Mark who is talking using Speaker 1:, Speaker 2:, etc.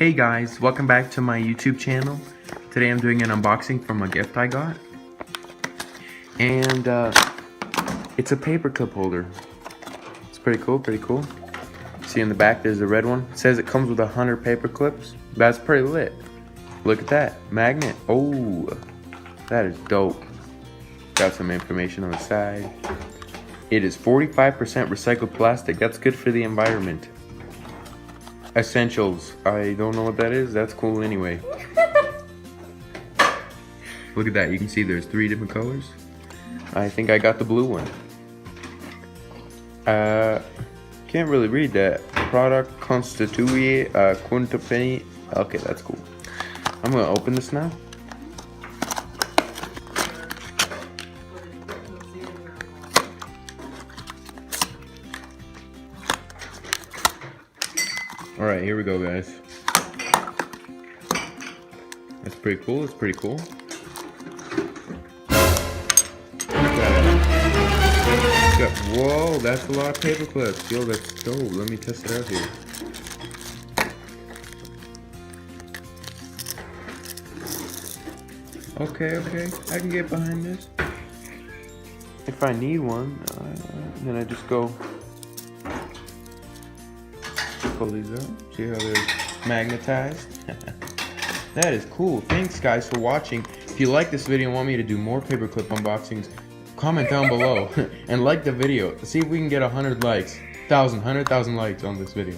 Speaker 1: Hey guys, welcome back to my YouTube channel. Today I'm doing an unboxing from a gift I got. And it's a paper clip holder. It's pretty cool. See in the back there's a red one. It says it comes with 100 paper clips. That's pretty lit. Look at that, magnet. Oh, that is dope. Got some information on the side. It is 45% recycled plastic. That's good for the environment. Essentials. I don't know what that is. That's cool anyway. Look at that. You can see there's 3 different colors. I think I got the blue one. Can't really read that. Product constituye quintupenny. Okay, that's cool. I'm gonna open this now. Alright, here we go, guys. That's pretty cool. It's pretty cool. Whoa, that's a lot of paper clips. Yo, that's dope. Let me test it out here. Okay, I can get behind this. If I need one, then I just go pull these out. See how they're magnetized? That is cool. Thanks guys for watching. If you like this video and want me to do more paperclip unboxings, comment down below and like the video. See if we can get 100 likes. 100,000 likes on this video.